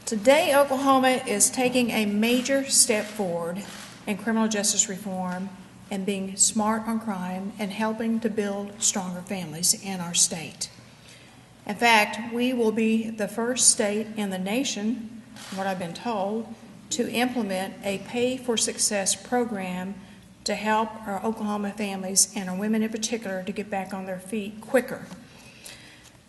Today, Oklahoma is taking a major step forward in criminal justice reform and being smart on crime and helping to build stronger families in our state. In fact, we will be the first state in the nation, from what I've been told, to implement a pay-for-success program to help our Oklahoma families and our women in particular to get back on their feet quicker.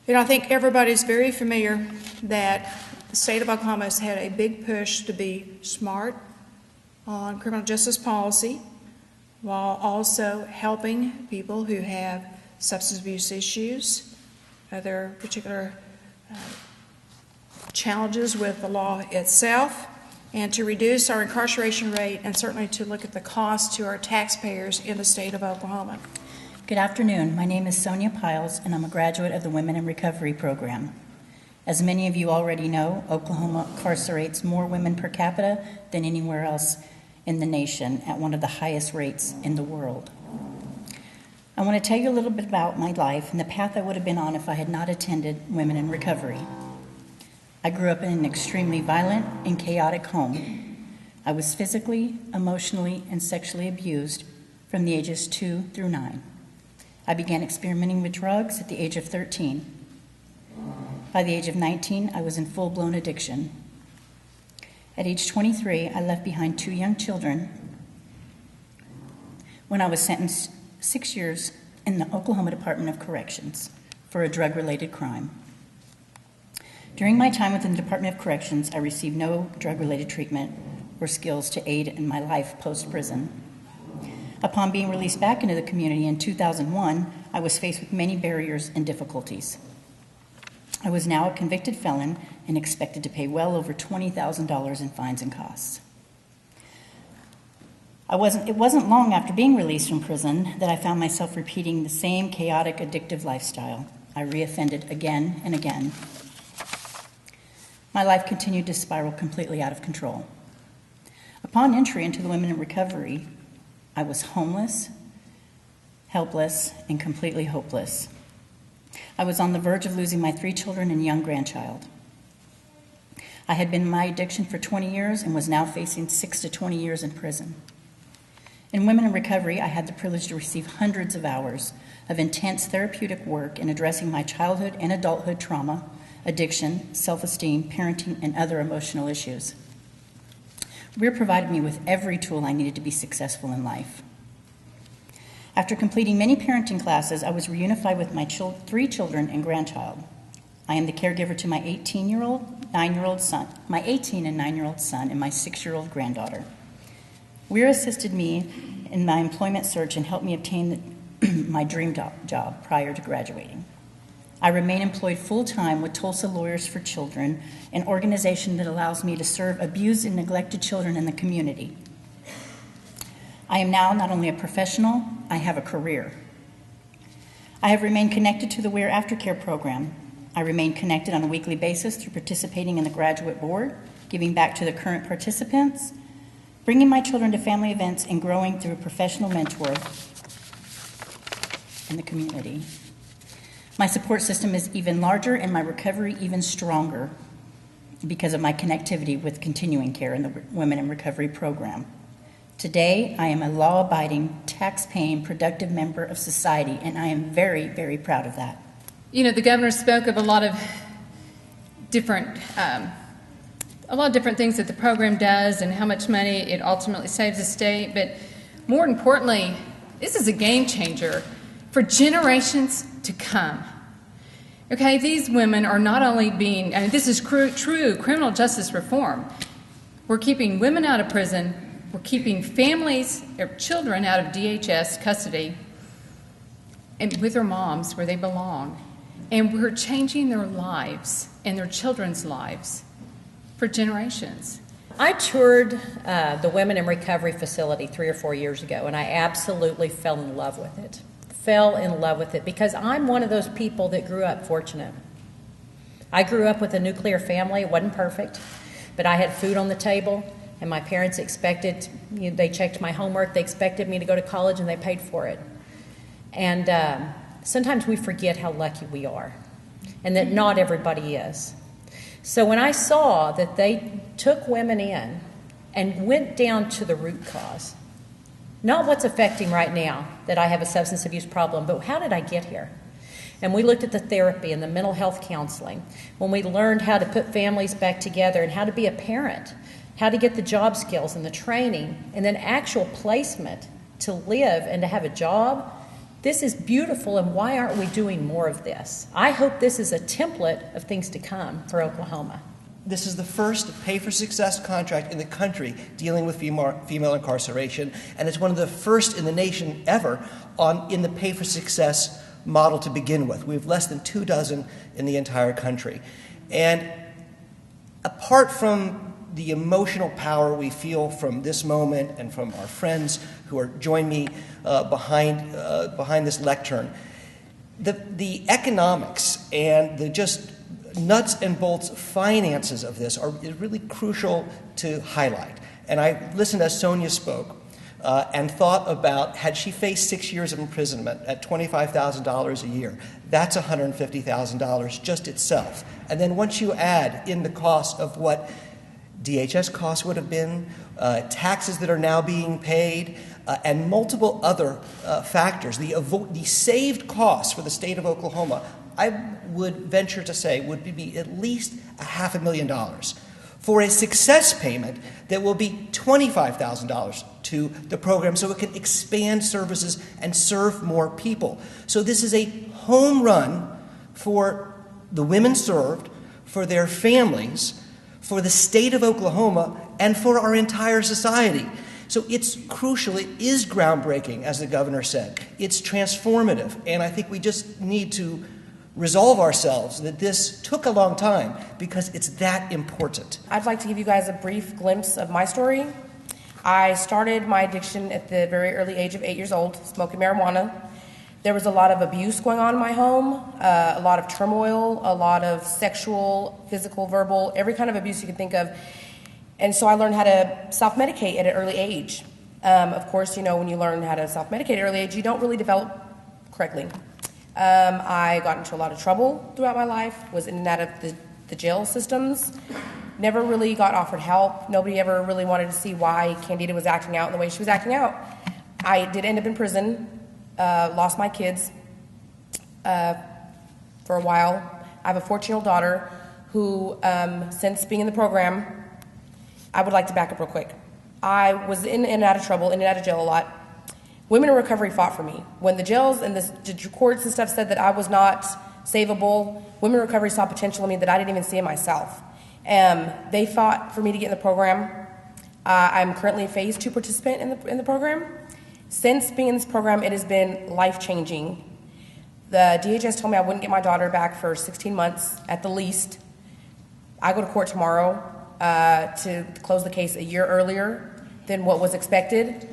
I think everybody's very familiar that the state of Oklahoma has had a big push to be smart on criminal justice policy while also helping people who have substance abuse issues, other particular challenges with the law itself, and to reduce our incarceration rate and certainly to look at the cost to our taxpayers in the state of Oklahoma. Good afternoon. My name is Sonia Piles, and I'm a graduate of the Women in Recovery program. As many of you already know, Oklahoma incarcerates more women per capita than anywhere else in the nation at one of the highest rates in the world. I want to tell you a little bit about my life and the path I would have been on if I had not attended Women in Recovery. I grew up in an extremely violent and chaotic home. I was physically, emotionally, and sexually abused from the ages 2 through 9. I began experimenting with drugs at the age of 13. By the age of 19, I was in full-blown addiction. At age 23, I left behind 2 young children when I was sentenced 6 years in the Oklahoma Department of Corrections for a drug-related crime. During my time within the Department of Corrections, I received no drug-related treatment or skills to aid in my life post-prison. Upon being released back into the community in 2001, I was faced with many barriers and difficulties. I was now a convicted felon and expected to pay well over $20,000 in fines and costs. It wasn't long after being released from prison that I found myself repeating the same chaotic, addictive lifestyle. I reoffended again and again. My life continued to spiral completely out of control. Upon entry into the Women in Recovery, I was homeless, helpless, and completely hopeless. I was on the verge of losing my 3 children and young grandchild. I had been in my addiction for 20 years and was now facing 6 to 20 years in prison. In Women in Recovery, I had the privilege to receive hundreds of hours of intense therapeutic work in addressing my childhood and adulthood trauma, addiction, self-esteem, parenting, and other emotional issues. Weir provided me with every tool I needed to be successful in life. After completing many parenting classes, I was reunified with my 3 children and grandchild. I am the caregiver to my 18 and 9-year-old son, and my 6-year-old granddaughter. Weir assisted me in my employment search and helped me obtain my dream job prior to graduating. I remain employed full-time with Tulsa Lawyers for Children, an organization that allows me to serve abused and neglected children in the community. I am now not only a professional, I have a career. I have remained connected to the Weir Aftercare program. I remain connected on a weekly basis through participating in the graduate board, giving back to the current participants, bringing my children to family events, and growing through a professional mentor in the community. My support system is even larger and my recovery even stronger because of my connectivity with continuing care in the Women in Recovery program. Today, I am a law-abiding, tax-paying, productive member of society, and I am very, very proud of that. You know, the governor spoke of a lot of different things that the program does and how much money it ultimately saves the state, but more importantly, this is a game changer for generations to come. Okay, these women are not only being, this is true criminal justice reform. We're keeping women out of prison, we're keeping families, their children out of DHS custody and with their moms where they belong. And we're changing their lives and their children's lives for generations. I toured the Women in Recovery facility 3 or 4 years ago, and I absolutely fell in love with it. Because I'm one of those people that grew up fortunate. I grew up with a nuclear family. It wasn't perfect, but I had food on the table, and my parents expected, they checked my homework, they expected me to go to college, and they paid for it. And sometimes we forget how lucky we are, and that not everybody is. So when I saw that they took women in and went down to the root cause, not what's affecting right now that I have a substance abuse problem, but how did I get here? And we looked at the therapy and the mental health counseling, when we learned how to put families back together and how to be a parent, how to get the job skills and the training, and then actual placement to live and to have a job. This is beautiful, and why aren't we doing more of this? I hope this is a template of things to come for Oklahoma. This is the first pay-for-success contract in the country dealing with female incarceration, and it's one of the first in the nation ever in the pay-for-success model to begin with. We have less than 2 dozen in the entire country. And apart from the emotional power we feel from this moment and from our friends who are join me behind this lectern, the economics and the just nuts and bolts finances of this is really crucial to highlight. And I listened as Sonia spoke and thought about, had she faced 6 years of imprisonment at $25,000 a year, that's $150,000 just itself. And then once you add in the cost of what DHS costs would have been, taxes that are now being paid, and multiple other factors, the saved costs for the state of Oklahoma, I would venture to say would be at least $500,000 for a success payment that will be $25,000 to the program so it can expand services and serve more people. So this is a home run for the women served, for their families, for the state of Oklahoma, and for our entire society. So it's crucial. It is groundbreaking, as the governor said. It's transformative, and I think we just need to resolve ourselves that this took a long time because it's that important. I'd like to give you guys a brief glimpse of my story. I started my addiction at the very early age of 8 years old, smoking marijuana. There was a lot of abuse going on in my home, a lot of turmoil, a lot of sexual, physical, verbal, every kind of abuse you can think of. And so I learned how to self-medicate at an early age. Of course, when you learn how to self-medicate at an early age, you don't really develop correctly. I got into a lot of trouble throughout my life, was in and out of the jail systems, never really got offered help. Nobody ever really wanted to see why Candida was acting out in the way she was acting out. I did end up in prison, lost my kids for a while. I have a 14-year-old daughter who, since being in the program, I would like to back up real quick. I was in and out of trouble, in and out of jail a lot. Women in recovery fought for me. When the jails and the courts and stuff said that I was not savable, women in recovery saw potential in me that I didn't even see in myself. They fought for me to get in the program. I'm currently a phase 2 participant in the program. Since being in this program, it has been life-changing. The DHS told me I wouldn't get my daughter back for 16 months at the least. I go to court tomorrow to close the case a year earlier than what was expected.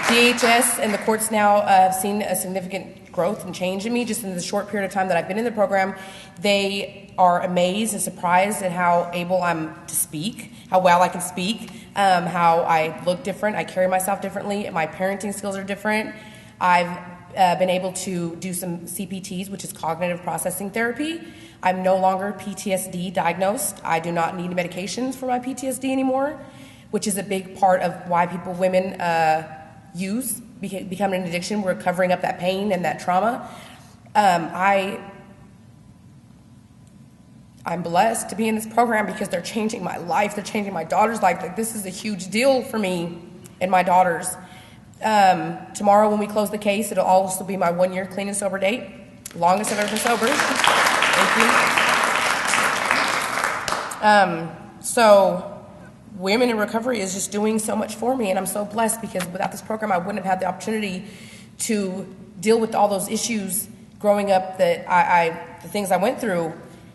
DHS and the courts now have seen a significant growth and change in me just in the short period of time that I've been in the program. They are amazed and surprised at how able I'm to speak, how well I can speak, how I look different, I carry myself differently, my parenting skills are different. I've been able to do some CPTs, which is cognitive processing therapy. I'm no longer PTSD diagnosed. I do not need medications for my PTSD anymore, which is a big part of why women become an addiction. We're covering up that pain and that trauma. I'm blessed to be in this program because they're changing my life. They're changing my daughter's life. Like, this is a huge deal for me and my daughters. Tomorrow when we close the case, it'll also be my 1-year clean and sober date. Longest I've ever been sober. Thank you. So Women in Recovery is just doing so much for me, and I'm so blessed because without this program, I wouldn't have had the opportunity to deal with all those issues growing up that the things I went through.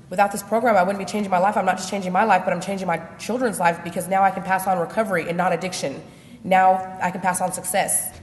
Without this program, I wouldn't be changing my life. I'm not just changing my life, but I'm changing my children's life because now I can pass on recovery and not addiction. Now I can pass on success.